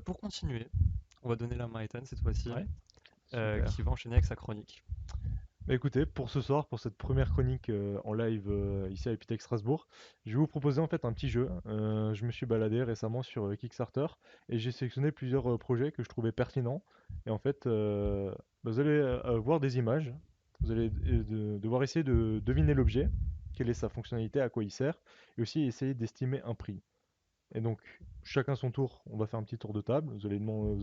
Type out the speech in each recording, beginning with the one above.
Pour continuer, on va donner la main à Ethan cette fois-ci, Ouais. Super. qui va enchaîner avec sa chronique. Bah écoutez, pour ce soir, pour cette première chronique en live ici à Epitech Strasbourg, je vais vous proposer en fait un petit jeu. Je me suis baladé récemment sur Kickstarter et j'ai sélectionné plusieurs projets que je trouvais pertinents. Et en fait, vous allez voir des images, vous allez devoir essayer de deviner l'objet, quelle est sa fonctionnalité, à quoi il sert, et aussi essayer d'estimer un prix. Et donc, chacun son tour, on va faire un petit tour de table. Vous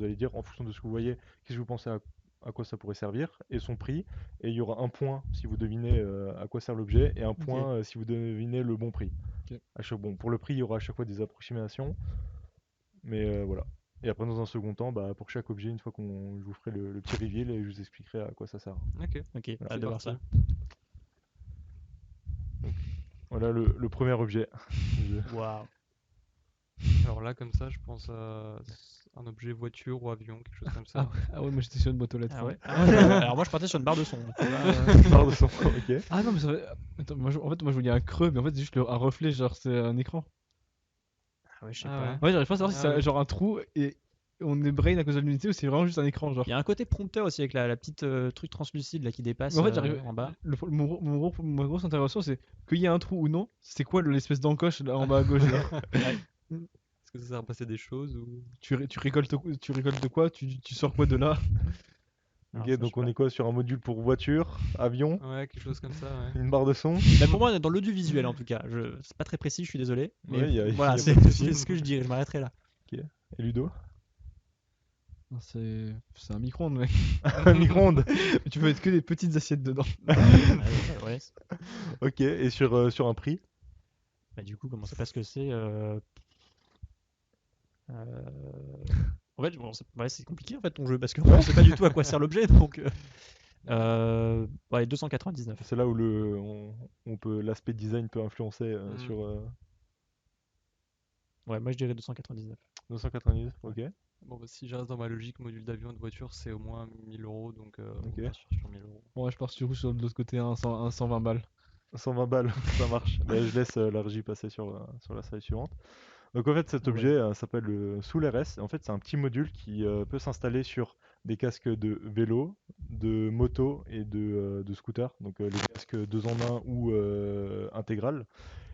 allez dire en fonction de ce que vous voyez, qu'est-ce que vous pensez à quoi ça pourrait servir et son prix. Et il y aura un point si vous devinez à quoi sert l'objet et un point si vous devinez le bon prix. Ok. Bon, pour le prix, il y aura à chaque fois des approximations, mais voilà. Et après, dans un second temps, bah, pour chaque objet, une fois je vous ferai le petit reveal et je vous expliquerai à quoi ça sert. Ok, Ok, Voilà. hâte de voir ça. Donc, voilà le premier objet. Je- Waouh. alors là, comme ça, je pense à un objet voiture ou avion, quelque chose comme ça. Ah ouais, moi j'étais sur une boîte aux lettres. Ah ouais. hein. Alors moi je partais sur une barre de son. Donc là, Barre de son, ok. Ah non, mais ça fait... Attends, en fait, moi je voulais un creux, mais en fait, c'est juste un reflet, genre c'est un écran. Ah ouais, je sais Ah pas. ouais. Ouais, j'arrive pas à savoir si Ah c'est ouais. genre un trou et on est brain à cause de l'unité ou c'est vraiment juste un écran, genre. Il y a un côté prompteur aussi avec la petite truc translucide là qui dépasse Mais en fait, j'arrive. en bas. Ma grosse interrogation, c'est qu'il y a un trou ou non, c'est quoi l'espèce d'encoche là en bas à gauche genre Est-ce que ça sert à passer des choses ou... tu récoltes quoi tu sors quoi de là Ok, Alors, ça, je donc sais on pas. est quoi sur un module pour voiture, avion, Ouais, quelque chose comme ça, ouais. une barre de son? Mais pour moi, on est dans l'audiovisuel en tout cas. C'est pas très précis, je suis désolé. Mais Ouais, voilà, y a c'est pas de souci. c'est ce que je dirais. Je m'arrêterai là. Ok. Et Ludo? Non, c'est un micro-ondes, mec. Un micro-ondes. Mais tu peux mettre que des petites assiettes dedans. Ouais. Ok, et sur un prix? Bah, du coup, comment ça passe que c'est euh, En fait, bon, c'est compliqué en fait ton jeu parce qu'on sait pas du tout à quoi sert l'objet donc. Ouais, 299. C'est là où l'aspect design peut influencer Mm. sur Ouais, moi je dirais 299. 290, ok. Bon, bah, si je reste dans ma logique, module d'avion et de voiture, c'est au moins 1000 euros, donc Ok. on va sur 1000 euros. Bon, ouais, je pars sur de l'autre côté, un 120 balles. 120 balles, ça marche. Bah, je laisse la régie passer sur la slide suivante. Donc en fait cet Ah ouais. objet s'appelle le Soul RS. En fait c'est un petit module qui peut s'installer sur des casques de vélo, de moto et de scooter. Donc les casques 2 en 1 ou intégral.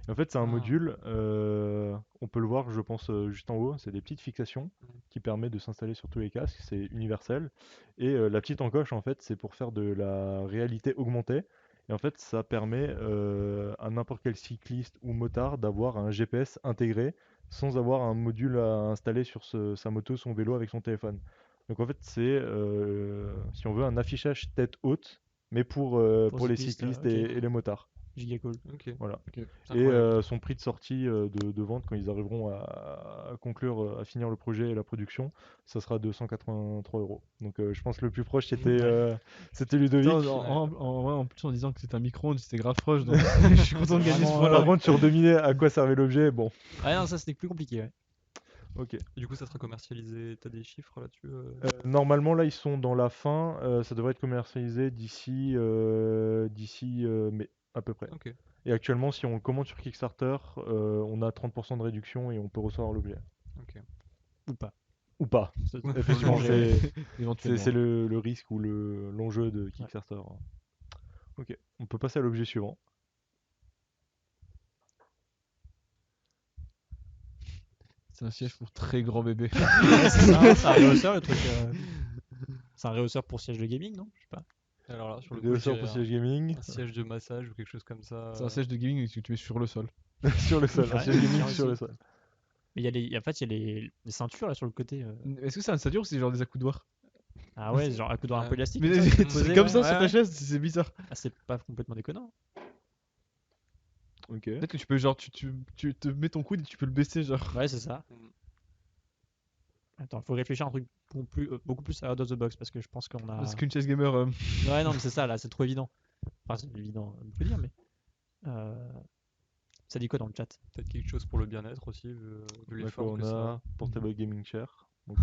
Et en fait c'est un Ah. module, on peut le voir je pense juste en haut, c'est des petites fixations Mm. qui permettent de s'installer sur tous les casques, c'est universel. Et la petite encoche en fait c'est pour faire de la réalité augmentée. Et en fait ça permet à n'importe quel cycliste ou motard d'avoir un GPS intégré sans avoir un module à installer sur sa moto, son vélo avec son téléphone. Donc en fait, c'est, si on veut, un affichage tête haute, mais pour les cycliste, cyclistes ok. et les motards. Giga cool. Ok, Voilà. Ok. c'est Et incroyable. son prix de sortie de vente, quand ils arriveront à conclure, à finir le projet et la production, ça sera 283 euros. Donc je pense que le plus proche, Ouais. c'était Putain, Ludovic. en plus en disant que c'était un micro-ondes, c'était grave proche, donc je suis content de gagner ce Vraiment, point-là. Par contre, sur deviner à quoi servait l'objet, bon, Ah non, ça c'était plus compliqué. Ouais. ok. Du coup, ça sera commercialisé. T'as des chiffres là-dessus Normalement, là, ils sont dans la fin. Ça devrait être commercialisé d'ici mai, à peu près. Ok. Et actuellement, si on le commande sur Kickstarter, on a 30% de réduction et on peut recevoir l'objet. Ok. Ou pas. Ou pas. Faut Effectivement, le gérer. Éventuellement. c'est le risque ou l'enjeu de Ouais. Kickstarter. Ok, on peut passer à l'objet suivant. C'est un siège pour très grand bébé. Ouais, c'est ça, c'est un réhausseur le truc. C'est un réhausseur pour siège de gaming, non? Je sais pas. Alors là, sur le coup, Vidéo je sur dirais siège gaming. un siège de massage ou quelque chose comme ça. C'est un siège de gaming que tu mets sur le sol. Sur le sol. Un Ouais, siège gaming tiens sur aussi. le sol. Mais en fait, il y a les ceintures là sur le côté. Est-ce que c'est un stature ou c'est genre des accoudoirs? Ah ouais, genre un coup un peu Ouais. élastique. Mais comme ça, tu peux c'est poser, comme ouais, ça sur ouais, ta ouais. chaise, c'est bizarre. Ah, c'est pas complètement déconnant. Ok. Peut-être que tu peux genre tu te mets ton coude et tu peux le baisser genre. Ouais, c'est ça. Mm. Attends, faut réfléchir à un truc beaucoup plus out of the box parce que je pense qu'on a. Parce qu'une chaise gamer Ouais, non, mais c'est ça là, c'est trop évident. Enfin, c'est évident, on peut dire, mais. euh, Ça dit quoi dans le chat? Peut-être quelque chose pour le bien-être aussi, vu les D'accord, formes on que ça a. a Portable Gaming Chair. Ok.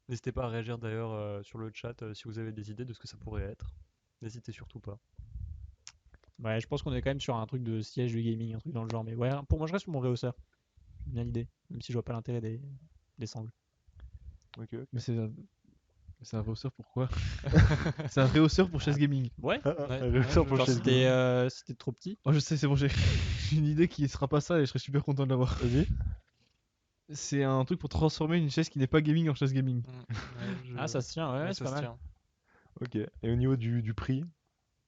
N'hésitez pas à réagir d'ailleurs sur le chat si vous avez des idées de ce que ça pourrait être. N'hésitez surtout pas. Ouais, je pense qu'on est quand même sur un truc de siège de gaming, un truc dans le genre. Mais ouais, pour moi, je reste sur mon réhausseur. J'aime bien l'idée, même si je vois pas l'intérêt des sangles. Ok, ok. Mais c'est un rehausseur pourquoi? C'est un rehausseur pour chaise gaming. Ouais. Ouais, Un rehausseur pour je- Genre chaise c'était gaming. c'était trop petit. Oh je sais, c'est bon, j'ai j'ai une idée qui sera pas ça et je serais super content de l'avoir. Vas-y. C'est un truc pour transformer une chaise qui n'est pas gaming en chaise gaming. Ah ça se tient, ouais, ouais, c'est ça pas se mal. tient. Ok. Et au niveau du prix,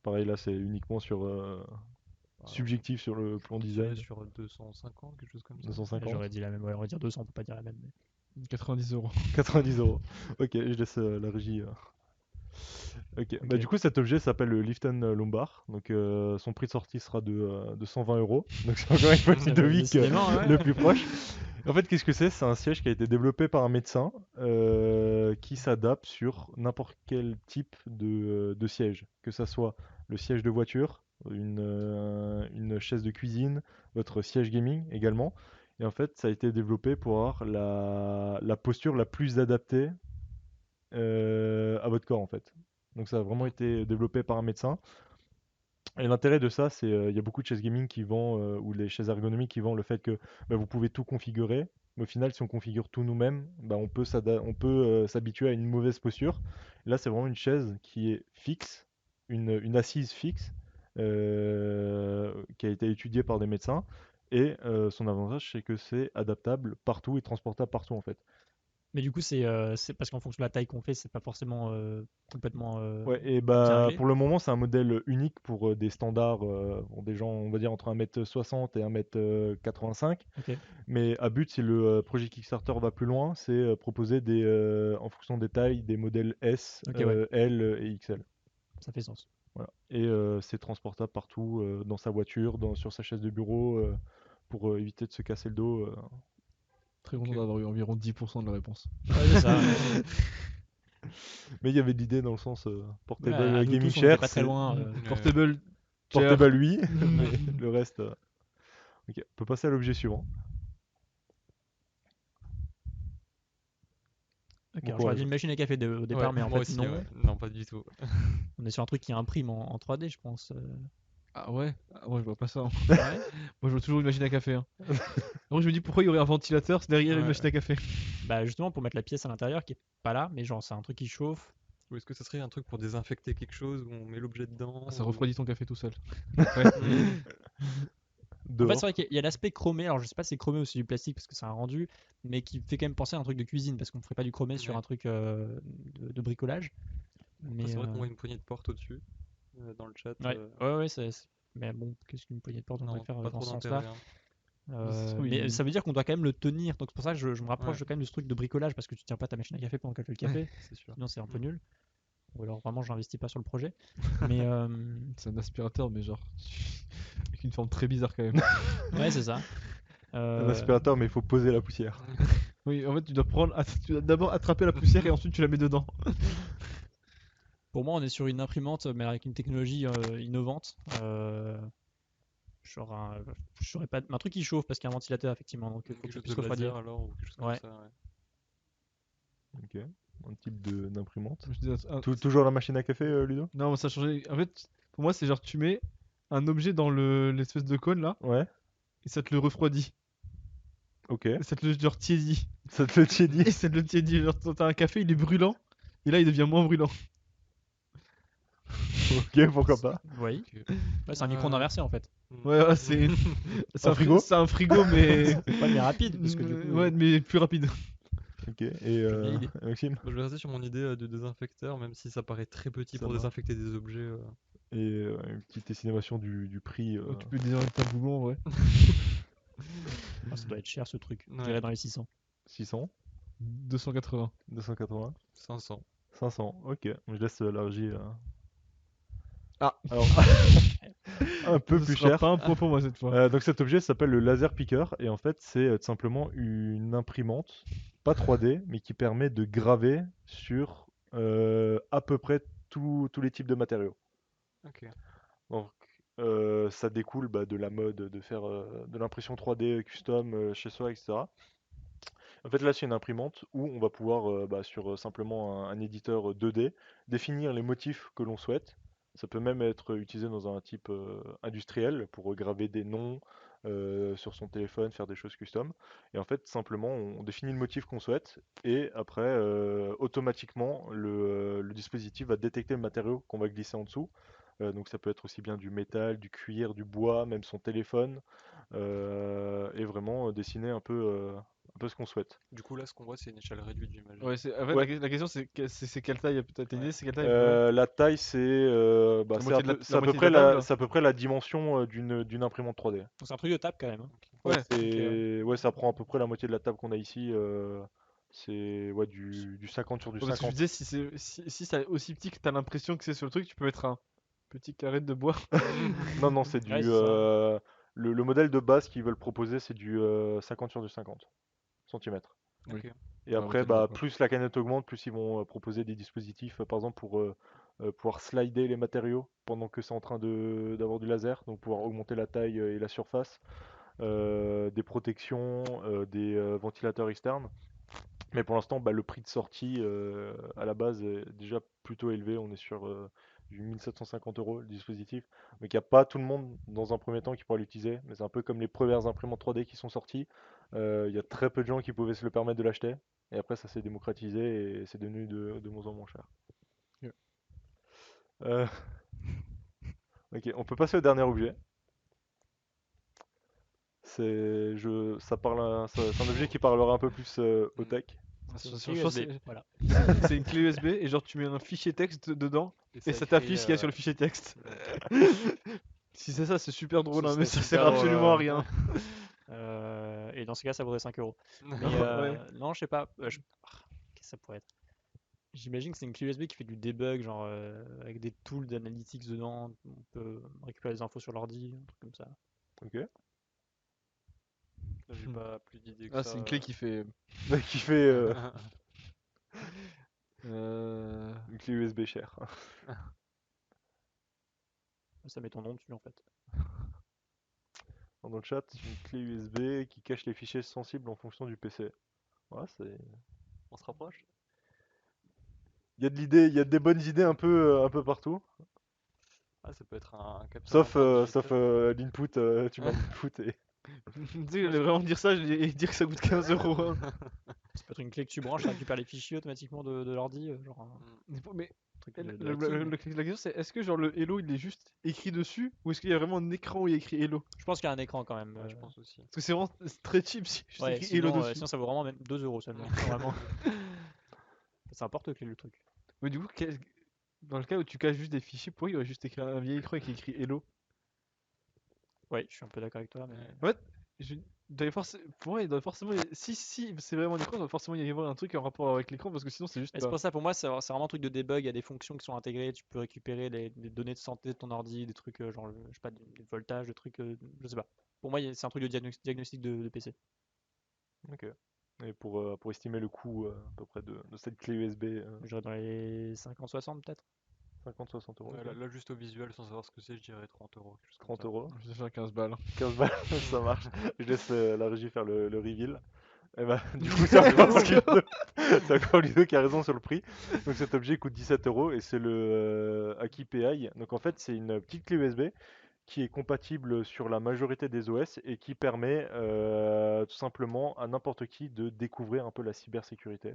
pareil là c'est uniquement sur Bah, subjectif sur le plan je dirais design, sur 250, quelque chose comme ça. Ouais, 250. j'aurais dit la même, ouais, on va dire 200, on peut pas dire la même. Mais... 90€. 90€. Ok, je laisse la régie. Ok, bah Ok. du coup cet objet s'appelle le Lifton Lombard, donc son prix de sortie sera de 120€, donc c'est encore une petite Bah, devis décidément, ouais. le plus proche. En fait, qu'est-ce que c'est? C'est un siège qui a été développé par un médecin qui s'adapte sur n'importe quel type de siège, que ça soit le siège de voiture, une chaise de cuisine, votre siège gaming également. Et en fait, ça a été développé pour avoir la posture la plus adaptée à votre corps en fait. Donc ça a vraiment été développé par un médecin. Et l'intérêt de ça, c'est il y a beaucoup de chaises gaming qui vendent, ou les chaises ergonomiques qui vendent le fait que bah, vous pouvez tout configurer. Mais au final, si on configure tout nous-mêmes, bah, on peut s'habituer à une mauvaise posture. Là, c'est vraiment une chaise qui est fixe, une assise fixe, qui a été étudiée par des médecins. Et son avantage, c'est que c'est adaptable partout et transportable partout en fait. Mais du coup, c'est parce qu'en fonction de la taille qu'on fait, c'est pas forcément complètement Ouais, et bien bah réglé. pour le moment, c'est un modèle unique pour des standards, pour des gens, on va dire entre 1m60 et 1m85. Ok, Mais à but, si le projet Kickstarter va plus loin, c'est proposer en fonction des tailles, des modèles S, ok, ouais, L et XL. ça fait sens. Voilà. Et c'est transportable partout, dans sa voiture, sur sa chaise de bureau, pour éviter de se casser le dos. Très content Ok. d'avoir eu environ 10% de la réponse. Ouais, c'est ça. Ouais. Mais il y avait de l'idée dans le sens Ouais, portable à nous gaming tous, on était chair, pas très c'est loin. Portable chair. portable lui, mais le reste. Ok, on peut passer à l'objet suivant. Ok, Bon alors j'aurais dit courage. une machine à café au Ouais, départ, mais en moi fait aussi, non. ouais. Non, pas du tout. On est sur un truc qui imprime en 3D, je pense. Ah ouais? Ah, moi je vois pas ça, hein. Ouais. Moi je vois toujours une machine à café, hein. Après je me dis pourquoi il y aurait un ventilateur derrière une Ouais. machine à café. Bah justement pour mettre la pièce à l'intérieur qui est pas là, mais genre c'est un truc qui chauffe. Ou est-ce que ça serait un truc pour désinfecter quelque chose où on met l'objet dedans Ah, ça ou- refroidit ton café tout seul. Après, En fait, c'est Dehors. vrai qu'il y a l'aspect chromé. Alors, je sais pas si c'est chromé ou si c'est du plastique parce que c'est un rendu, mais qui fait quand même penser à un truc de cuisine parce qu'on ferait pas du chromé sur Ouais. un truc de bricolage. Après, Mais c'est vrai qu'on voit une poignée de porte au-dessus, dans le chat. ouais, ouais, ouais, mais bon, qu'est-ce qu'une poignée de porte on devrait Non, faire pas dans trop ce sens-là? d'intérêt, hein. ça se trouve, Mais ça veut dire qu'on doit quand même le tenir. Donc, c'est pour ça que je me rapproche Ouais. quand même de ce truc de bricolage parce que tu tiens pas ta machine à café pendant qu'elle fait le café. C'est sûr. Sinon, c'est un peu Mm. nul. Ou alors, vraiment, j'investis pas sur le projet. Mais c'est un aspirateur, mais genre avec une forme très bizarre quand même. ouais, c'est ça. Un Euh, aspirateur, mais il faut poser la poussière. Oui, en fait, tu dois d'abord attraper la poussière et ensuite tu la mets dedans. Pour moi, on est sur une imprimante, mais avec une technologie innovante. Genre je saurais pas, un truc qui chauffe parce qu'il y a un ventilateur effectivement, donc il faut que Quelque ça chose puisse de laser refroidir. alors, ou quelque chose comme Ouais. ça, ouais. Ok. Un type d'imprimante. Je dis Toujours la machine à café, Ludo? non, ça a changé. En fait, pour moi, c'est genre tu mets un objet dans l'espèce de cône là Ouais. et ça te le refroidit. Ok. Et ça te le genre tiédit. Ça te le tiédit. Et ça te le tiédit. Genre t'as un café, il est brûlant et là il devient moins brûlant. Ok, pourquoi pas. Oui. Ok. Ouais, c'est un micro-ondes inversé en fait. Mm. Ouais, ouais, c'est Un frigo? c'est un frigo mais Ouais, mais rapide parce que du coup. ouais, mais plus rapide. Ok. Et J'aime bien l'idée. Maxime? Bah, je vais rester sur mon idée de désinfecteur, même si ça paraît très petit Ça pour marche. désinfecter des objets. Et une petite estimation du prix. Oh, tu peux désinfecter un boulon, ouais. Ah, ça doit être cher ce truc. Je Ouais. dirais dans les 600. 600, 280. 280, 500. 500. Ok. Je laisse la régie. Ah, Alors, un peu ce plus sera cher. pas un point pour moi cette fois. Donc cet objet s'appelle le laser picker et en fait c'est tout simplement une imprimante, pas 3D, mais qui permet de graver sur à peu près tous les types de matériaux. Ok. Donc ça découle bah, de la mode de faire de l'impression 3D custom chez soi, etc. En fait là c'est une imprimante où on va pouvoir bah, sur simplement un éditeur 2D définir les motifs que l'on souhaite. Ça peut même être utilisé dans un type industriel pour graver des noms, sur son téléphone, faire des choses custom. Et en fait, simplement, on définit le motif qu'on souhaite et après, automatiquement, le dispositif va détecter le matériau qu'on va glisser en dessous. Donc ça peut être aussi bien du métal, du cuir, du bois, même son téléphone, et vraiment dessiner un peu ce qu'on souhaite. Du coup, là, ce qu'on voit, c'est une échelle réduite, j'imagine. Ouais, en fait, Ouais. la question c'est quelle taille? T'as une idée, Ouais. c'est quelle taille à peu près? La taille, c'est La moitié de la- c'est la à peu moitié de près la table? c'est à peu près la dimension d'une imprimante 3D. Donc c'est un truc de table quand même, hein. Ouais, Ouais. ouais, ça prend à peu près la moitié de la table qu'on a ici. C'est ouais, du 50 sur du Ouais, parce que je 50. disais, si c'est aussi petit que t'as l'impression que c'est sur le truc, tu peux mettre un petit carré de bois. Non, non, c'est Ouais, du. c'est ça. Le modèle de base qu'ils veulent proposer, c'est du 50 sur du 50 centimètres. Oui. Ok. Et Ouais, la après, moitié de bois, bah, quoi. plus la canette augmente, plus ils vont proposer des dispositifs, par exemple, pour pouvoir slider les matériaux pendant que c'est en train d'avoir du laser, donc pouvoir augmenter la taille et la surface, des protections, des ventilateurs externes. Mais pour l'instant, bah, le prix de sortie à la base est déjà plutôt élevé. On est sur du 1 750 € le dispositif. Donc il n'y a pas tout le monde dans un premier temps qui pourra l'utiliser. Mais c'est un peu comme les premières imprimantes 3D qui sont sorties. Il y a très peu de gens qui pouvaient se le permettre de l'acheter. Et après, ça s'est démocratisé et c'est devenu de moins en moins cher. Yeah. Euh, ok, on peut passer au dernier objet. C'est un objet qui parlera un peu plus au tech. C'est Je une je clé pense USB. que Voilà. c'est une clé USB et genre tu mets un fichier texte dedans et ça écrit, t'affiche ce qu'il y a sur le fichier texte. Si c'est ça, c'est super drôle, hein, mais ça sert absolument à rien. Et dans ce cas, ça vaudrait 5 euros. Mais Ouais. non, je sais pas. Qu'est-ce que ça pourrait être? J'imagine que c'est une clé USB qui fait du debug, genre avec des tools d'analytics dedans. On peut récupérer des infos sur l'ordi, un truc comme ça. Ok. Là, j'ai pas plus d'idées que Ah, ça. c'est une clé qui fait. Qui fait Euh... une clé USB chère. Ça met ton nom dessus en fait. Dans le chat, une clé USB qui cache les fichiers sensibles en fonction du PC. Ouais, On se rapproche? il y a de l'idée, il y a des bonnes idées un peu partout. Ah, ça peut être un capteur Sauf, d'empreinte sauf digitale. l'input, tu mets l'input et. Tu sais, j'allais vraiment dire ça et dire que ça coûte 15 euros, hein. Ça peut être une clé que tu branches, ça récupère les fichiers automatiquement de l'ordi, genre un Mais truc la, de la- hacking. la question c'est est-ce que genre le Hello il est juste écrit dessus ou est-ce qu'il y a vraiment un écran où il y a écrit Hello? Je pense qu'il y a un écran quand même. Ouais, je pense aussi. Parce que c'est très cheap si juste Ouais, écrit Hello sinon, dessus. sinon ça vaut vraiment même 2 euros seulement. Vraiment. C'est un porte-clés le truc. Mais du coup, dans le cas où tu caches juste des fichiers, pourquoi il y aurait juste écrit un vieil écran qui écrit Hello? Ouais, je suis un peu d'accord avec toi, mais. En fait, pour moi, il doit forcément. Si c'est vraiment un écran, il doit forcément y avoir un truc en rapport avec l'écran parce que sinon c'est juste Et c'est pas. pour ça, pour moi, c'est vraiment un truc de debug. Il y a des fonctions qui sont intégrées. Tu peux récupérer des données de santé de ton ordi, des trucs genre, je sais pas, des voltages, des trucs, je sais pas. Pour moi, c'est un truc de diagnostic de PC. Ok. Et pour estimer le coût à peu près de cette clé USB, Je dirais dans les 50-60 peut-être. 50-60 €. Ouais, Ok. là, juste au visuel, sans savoir ce que c'est, je dirais 30 euros, quelque chose comme 30 ça. euros. Je vais faire 15 balles. 15 balles, ça marche. Je laisse la régie faire le reveal. Et bah, du coup, c'est encore Ludo. C'est encore Ludo qui a raison sur le prix. Donc cet objet coûte 17 € et c'est le Aki PI. Donc en fait, c'est une petite clé USB qui est compatible sur la majorité des OS et qui permet tout simplement à n'importe qui de découvrir un peu la cybersécurité,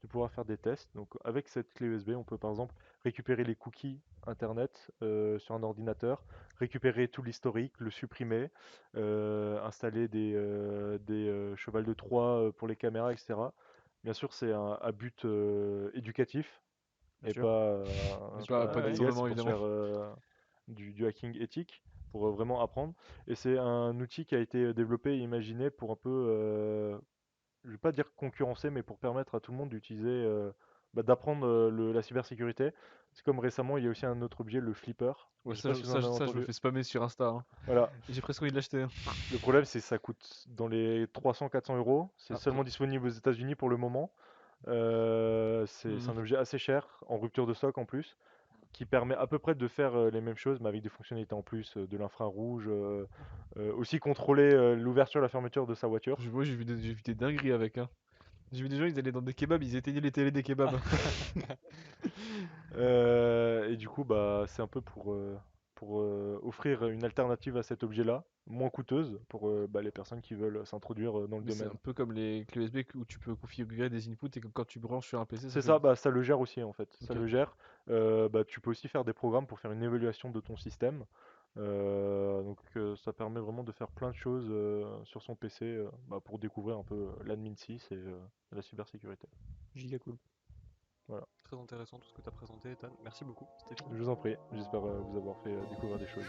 de pouvoir faire des tests. Donc avec cette clé USB, on peut par exemple récupérer les cookies Internet sur un ordinateur, récupérer tout l'historique, le supprimer, installer des chevals de Troie pour les caméras, etc. Bien sûr, c'est à but éducatif Bien et sûr. pas, Mais pas, pas pas Ouais, illégal, c'est détournement pour se évidemment. faire du hacking éthique, pour vraiment apprendre. Et c'est un outil qui a été développé et imaginé pour un peu, je vais pas dire concurrencer, mais pour permettre à tout le monde d'utiliser, d'apprendre la cybersécurité. C'est comme récemment, il y a aussi un autre objet, le flipper. Ouais, Je sais pas si vous en avez ça, je me entendu. fais spammer sur Insta, hein. Voilà. Et j'ai presque envie de l'acheter, hein. Le problème, c'est que ça coûte dans les 300-400 euros. C'est Ah, seulement disponible aux États-Unis pour le moment. C'est Mhm. un objet assez cher, en rupture de stock en plus, qui permet à peu près de faire les mêmes choses, mais avec des fonctionnalités en plus, de l'infrarouge, aussi contrôler l'ouverture et la fermeture de sa voiture. Moi j'ai vu des dingueries avec, hein. J'ai vu des gens, ils allaient dans des kebabs, ils éteignaient les télés des kebabs. Et du coup, bah, c'est un peu pour offrir une alternative à cet objet-là, moins coûteuse pour les personnes qui veulent s'introduire dans le Mais c'est domaine. un peu comme les clés USB où tu peux configurer des inputs et que quand tu branches sur un PC, C'est fait ça, bah, ça le gère aussi en fait. Ça Ok. le gère. Tu peux aussi faire des programmes pour faire une évaluation de ton système. Ça permet vraiment de faire plein de choses sur son PC pour découvrir un peu l'admin 6 et la cybersécurité. Giga cool. Très intéressant tout ce que tu as présenté, Ethan. Merci beaucoup, c'était fini. Je vous en prie, j'espère vous avoir fait découvrir des choses.